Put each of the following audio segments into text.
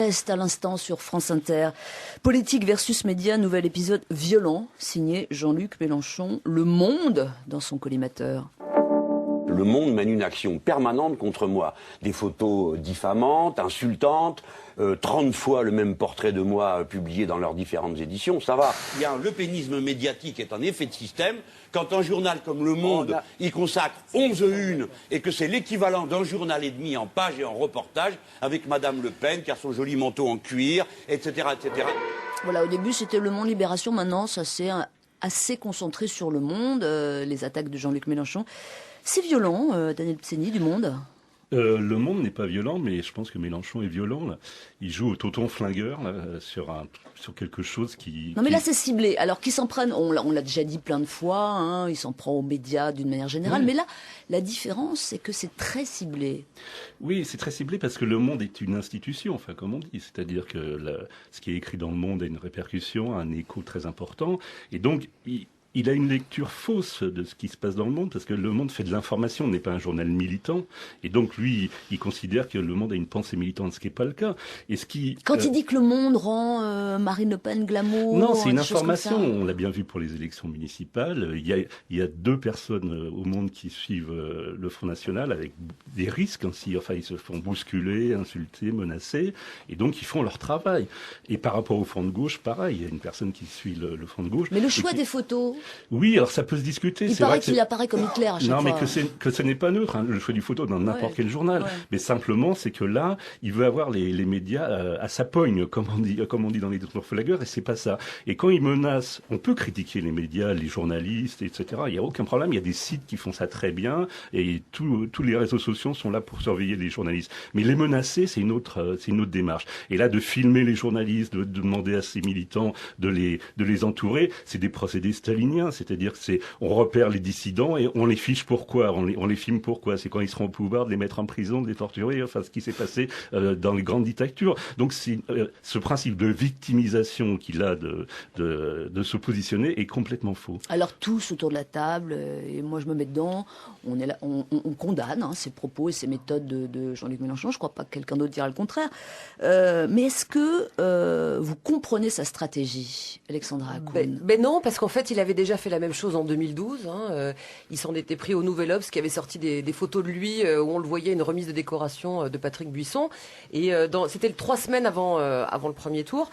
Est à l'instant sur France Inter. Politique versus médias, nouvel épisode violent, signé Jean-Luc Mélenchon. Le Monde dans son collimateur. Le Monde mène une action permanente contre moi. Des photos diffamantes, insultantes, 30 fois le même portrait de moi publié dans leurs différentes éditions, ça va. Le pénisme médiatique est un effet de système. Quand un journal comme Le Monde y consacre 11 unes et que c'est l'équivalent d'un journal et demi en pages et en reportages avec Madame Le Pen qui a son joli manteau en cuir, etc., etc. Voilà, au début c'était Le Monde Libération, maintenant ça s'est assez concentré sur Le Monde, les attaques de Jean-Luc Mélenchon. C'est violent, Daniel Pseny du Monde. Le Monde n'est pas violent, mais je pense que Mélenchon est violent. Là. Il joue au tonton flingueur là, sur quelque chose qui... Non mais là c'est ciblé. Alors qu'ils s'en prennent, on l'a déjà dit plein de fois, hein, il s'en prend aux médias d'une manière générale. Oui. Mais là, la différence c'est que c'est très ciblé. Oui, c'est très ciblé parce que Le Monde est une institution, enfin comme on dit. C'est-à-dire que ce qui est écrit dans Le Monde a une répercussion, un écho très important. Et donc... Il a une lecture fausse de ce qui se passe dans Le Monde, parce que Le Monde fait de l'information, n'est pas un journal militant. Et donc, lui, il considère que Le Monde a une pensée militante, ce qui n'est pas le cas. Quand il dit que Le Monde rend Marine Le Pen glamour... Non, c'est une information. On l'a bien vu pour les élections municipales. Il y a 2 personnes au Monde qui suivent le Front National, avec des risques ainsi. Enfin, ils se font bousculer, insulter, menacer. Et donc, ils font leur travail. Et par rapport au Front de gauche, pareil. Il y a une personne qui suit le Front de gauche. Mais le choix des photos... Oui, alors ça peut se discuter. Il paraît qu'il apparaît comme Hitler à chaque fois. Non, mais que ce n'est pas neutre, hein, le choix du photo dans n'importe quel journal. Ouais. Mais simplement, c'est que là, il veut avoir les médias à sa pogne, comme on dit dans les flagueurs, et c'est pas ça. Et quand il menace, on peut critiquer les médias, les journalistes, etc. Il n'y a aucun problème. Il y a des sites qui font ça très bien, et tous les réseaux sociaux sont là pour surveiller les journalistes. Mais les menacer, c'est une autre démarche. Et là, de filmer les journalistes, de demander à ses militants de les entourer, c'est des procédés staliniens. C'est-à-dire que on repère les dissidents et on les fiche pourquoi, on les filme pourquoi. C'est quand ils seront au pouvoir de les mettre en prison, de les torturer, enfin ce qui s'est passé dans les grandes dictatures. Donc ce principe de victimisation qu'il a de se positionner est complètement faux. Alors tous autour de la table, et moi je me mets dedans, on est là, on condamne ces propos et ces méthodes de Jean-Luc Mélenchon. Je ne crois pas que quelqu'un d'autre dira le contraire. Mais est-ce que vous comprenez sa stratégie, Alexandra Hakoun? Ben non, parce qu'en fait il avait déjà fait la même chose en 2012. Il s'en était pris au Nouvel Obs qui avait sorti des photos de lui où on le voyait, une remise de décoration de Patrick Buisson. Et c'était 3 semaines avant le premier tour.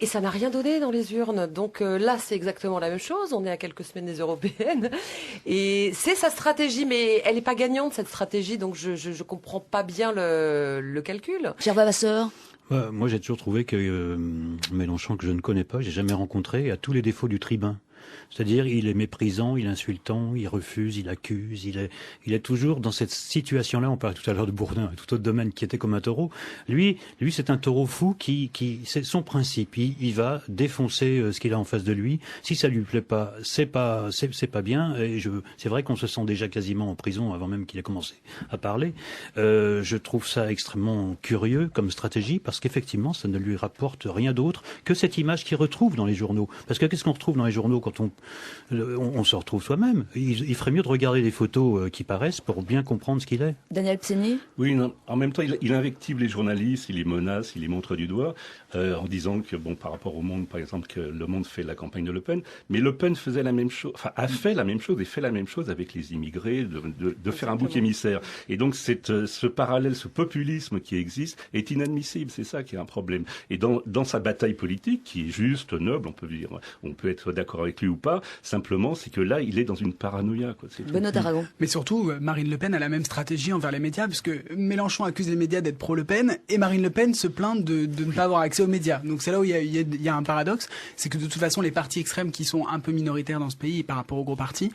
Et ça n'a rien donné dans les urnes. Donc là, c'est exactement la même chose. On est à quelques semaines des européennes. Et c'est sa stratégie, mais elle n'est pas gagnante, cette stratégie. Donc je comprends pas bien le calcul. Pierre Vavasseur. Moi, j'ai toujours trouvé que Mélenchon, que je ne connais pas, j'ai jamais rencontré, a tous les défauts du tribun. C'est-à-dire, il est méprisant, il est insultant, il refuse, il accuse, il est toujours dans cette situation-là. On parlait tout à l'heure de Bourdin, un tout autre domaine qui était comme un taureau. Lui, c'est un taureau fou qui c'est son principe. Il va défoncer ce qu'il a en face de lui. Si ça lui plaît pas, c'est pas bien. Et c'est vrai qu'on se sent déjà quasiment en prison avant même qu'il ait commencé à parler. Je trouve ça extrêmement curieux comme stratégie parce qu'effectivement, ça ne lui rapporte rien d'autre que cette image qu'il retrouve dans les journaux. Parce que qu'est-ce qu'on retrouve dans les journaux quand on se retrouve soi-même. Il ferait mieux de regarder les photos qui paraissent pour bien comprendre ce qu'il est. Daniel Pseny. Oui, non, en même temps, il invective les journalistes, il les menace, il les montre du doigt, en disant que, par rapport au Monde, par exemple, que Le Monde fait la campagne de Le Pen, mais Le Pen faisait la même chose, a fait la même chose et fait la même chose avec les immigrés, de faire un bouc émissaire. Et donc, ce parallèle, ce populisme qui existe est inadmissible. C'est ça qui est un problème. Et dans sa bataille politique, qui est juste, noble, on peut être d'accord avec lui ou pas, simplement, c'est que là, il est dans une paranoïa. Benoît Aragon. Mais surtout, Marine Le Pen a la même stratégie envers les médias, puisque Mélenchon accuse les médias d'être pro-Le Pen, et Marine Le Pen se plaint de ne pas avoir accès aux médias. Donc c'est là où il y a un paradoxe, c'est que de toute façon, les partis extrêmes qui sont un peu minoritaires dans ce pays par rapport aux gros partis,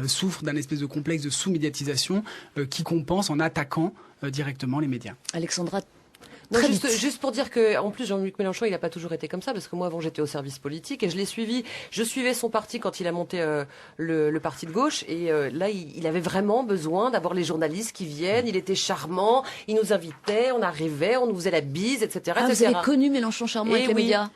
souffrent d'un espèce de complexe de sous-médiatisation qui compense en attaquant directement les médias. Alexandra. Non, juste pour dire que, en plus, Jean-Luc Mélenchon, il n'a pas toujours été comme ça, parce que moi, avant, j'étais au service politique et je l'ai suivi. Je suivais son parti quand il a monté le parti de gauche, et là, il avait vraiment besoin d'avoir les journalistes qui viennent. Il était charmant, il nous invitait, on arrivait, on nous faisait la bise, etc. Vous avez connu Mélenchon charmant avec les médias?